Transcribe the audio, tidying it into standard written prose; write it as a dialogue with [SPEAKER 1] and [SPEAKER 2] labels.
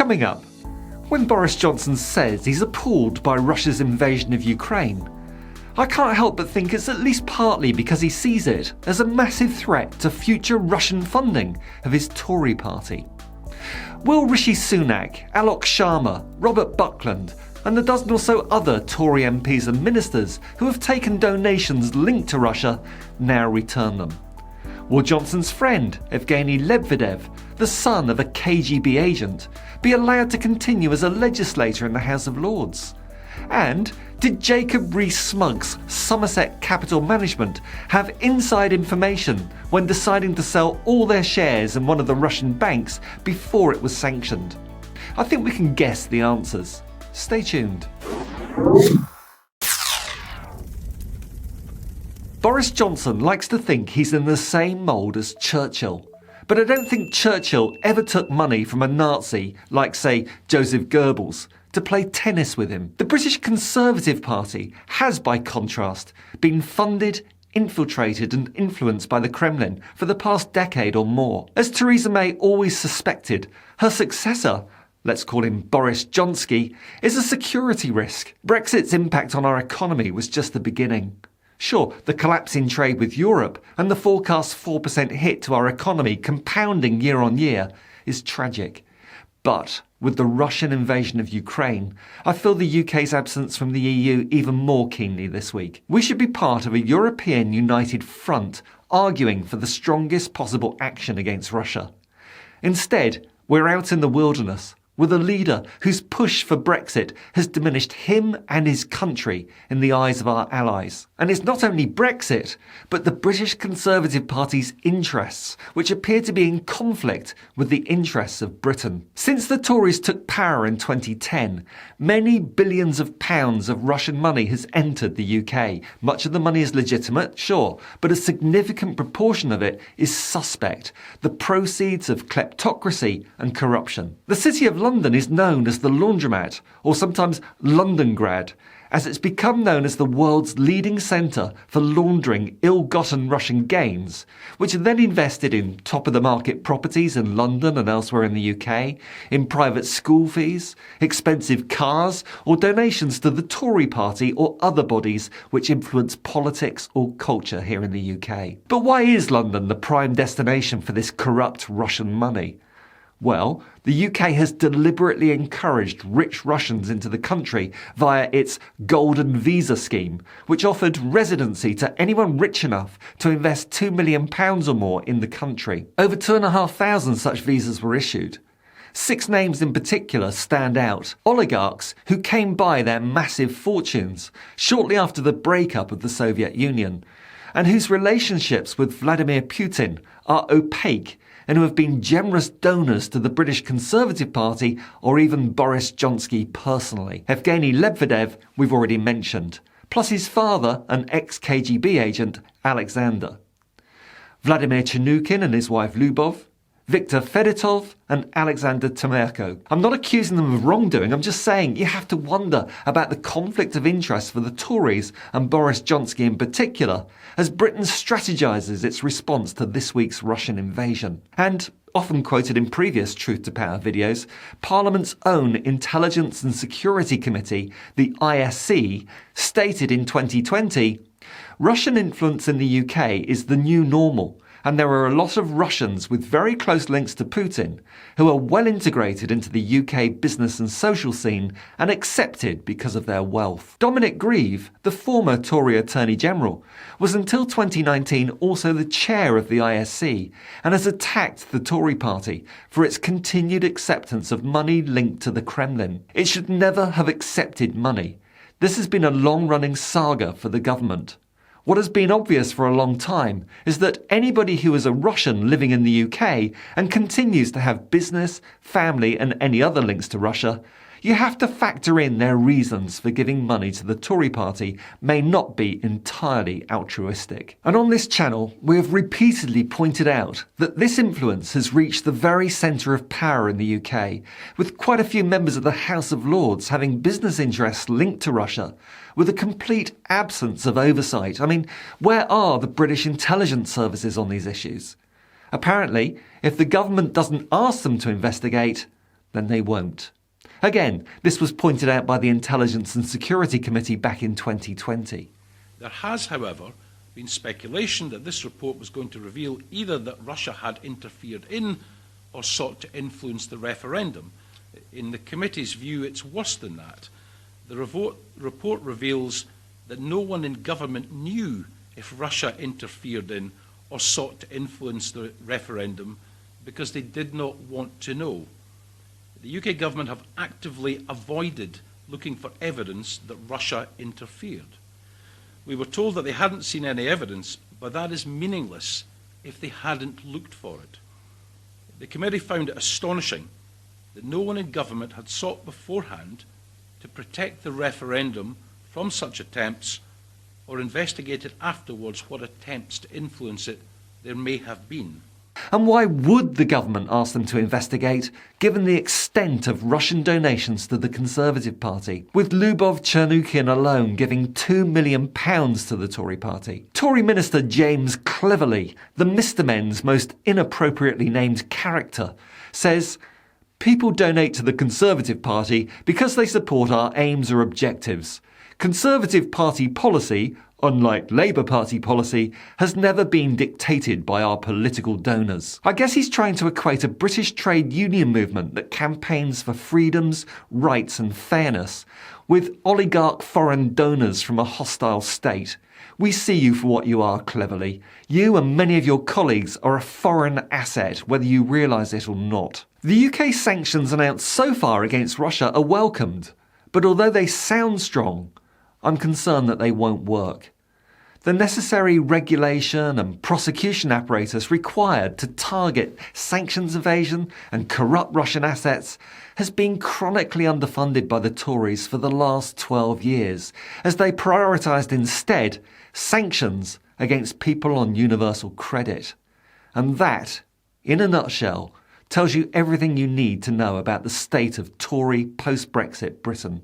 [SPEAKER 1] Coming up, when Boris Johnson says he's appalled by Russia's invasion of Ukraine, I can't help but think it's at least partly because he sees it as a massive threat to future Russian funding of his Tory party. Will Rishi Sunak, Alok Sharma, Robert Buckland and a dozen or so other Tory MPs and ministers who have taken donations linked to Russia now return them? Will Johnson's friend, Evgeny Lebedev, the son of a KGB agent, be allowed to continue as a legislator in the House of Lords? And did Jacob Rees-Mogg's Somerset Capital Management have inside information when deciding to sell all their shares in one of the Russian banks before it was sanctioned? I think we can guess the answers. Stay tuned. Boris Johnson likes to think he's in the same mould as Churchill. But I don't think Churchill ever took money from a Nazi like, say, Joseph Goebbels to play tennis with him. The British Conservative Party has, by contrast, been funded, infiltrated and influenced by the Kremlin for the past decade or more. As Theresa May always suspected, her successor, let's call him Boris Chomsky, is a security risk. Brexit's impact on our economy was just the beginning. Sure, the collapse in trade with Europe and the forecast 4% hit to our economy compounding year on year is tragic. But with the Russian invasion of Ukraine, I feel the UK's absence from the EU even more keenly this week. We should be part of a European united front arguing for the strongest possible action against Russia. Instead, we're out in the wilderness with a leader whose push for Brexit has diminished him and his country in the eyes of our allies. And it's not only Brexit, but the British Conservative Party's interests, which appear to be in conflict with the interests of Britain. Since the Tories took power in 2010, many billions of pounds of Russian money has entered the UK. Much of the money is legitimate, sure, but a significant proportion of it is suspect, the proceeds of kleptocracy and corruption. The City of London is known as the laundromat, or sometimes Londongrad, as it's become known as the world's leading centre for laundering ill-gotten Russian gains, which are then invested in top-of-the-market properties in London and elsewhere in the UK, in private school fees, expensive cars, or donations to the Tory party or other bodies which influence politics or culture here in the UK. But why is London the prime destination for this corrupt Russian money? Well, the UK has deliberately encouraged rich Russians into the country via its Golden Visa scheme, which offered residency to anyone rich enough to invest £2 million or more in the country. Over 2,500 such visas were issued. 6 names in particular stand out. Oligarchs who came by their massive fortunes shortly after the breakup of the Soviet Union, and whose relationships with Vladimir Putin are opaque and who have been generous donors to the British Conservative Party or even Boris Johnson personally. Evgeny Lebedev we've already mentioned, plus his father, an ex-KGB agent, Alexander. Vladimir Chanukin and his wife Lyubov, Viktor Fedotov and Alexander Temerko. I'm not accusing them of wrongdoing, I'm just saying you have to wonder about the conflict of interest for the Tories and Boris Johnson in particular as Britain strategises its response to this week's Russian invasion. And, often quoted in previous Truth to Power videos, Parliament's own Intelligence and Security Committee, the ISC, stated in 2020, Russian influence in the UK is the new normal, and there are a lot of Russians with very close links to Putin who are well integrated into the UK business and social scene and accepted because of their wealth. Dominic Grieve, the former Tory Attorney General, was until 2019 also the chair of the ISC and has attacked the Tory party for its continued acceptance of money linked to the Kremlin. It should never have accepted money. This has been a long-running saga for the government. What has been obvious for a long time is that anybody who is a Russian living in the UK and continues to have business, family and any other links to Russia, you have to factor in their reasons for giving money to the Tory party may not be entirely altruistic. And on this channel, we have repeatedly pointed out that this influence has reached the very centre of power in the UK, with quite a few members of the House of Lords having business interests linked to Russia, with a complete absence of oversight. I mean, where are the British intelligence services on these issues? Apparently, if the government doesn't ask them to investigate, then they won't. Again, this was pointed out by the Intelligence and Security Committee back in 2020.
[SPEAKER 2] There has, however, been speculation that this report was going to reveal either that Russia had interfered in or sought to influence the referendum. In the committee's view, it's worse than that. The report reveals that no one in government knew if Russia interfered in or sought to influence the referendum because they did not want to know. The UK government have actively avoided looking for evidence that Russia interfered. We were told that they hadn't seen any evidence, but that is meaningless if they hadn't looked for it. The committee found it astonishing that no one in government had sought beforehand to protect the referendum from such attempts or investigated afterwards what attempts to influence it there may have been.
[SPEAKER 1] And why would the government ask them to investigate, given the extent of Russian donations to the Conservative Party, with Lyubov Chernukin alone giving £2 million to the Tory party? Tory Minister James Cleverly, the Mr Men's most inappropriately named character, says, "People donate to the Conservative Party because they support our aims or objectives. Conservative Party policy, unlike Labour Party policy, has never been dictated by our political donors." I guess he's trying to equate a British trade union movement that campaigns for freedoms, rights and fairness with oligarch foreign donors from a hostile state. We see you for what you are, Cleverly. You and many of your colleagues are a foreign asset, whether you realise it or not. The UK sanctions announced so far against Russia are welcomed, but although they sound strong, I'm concerned that they won't work. The necessary regulation and prosecution apparatus required to target sanctions evasion and corrupt Russian assets has been chronically underfunded by the Tories for the last 12 years, as they prioritised instead sanctions against people on universal credit. And that, in a nutshell, tells you everything you need to know about the state of Tory post-Brexit Britain.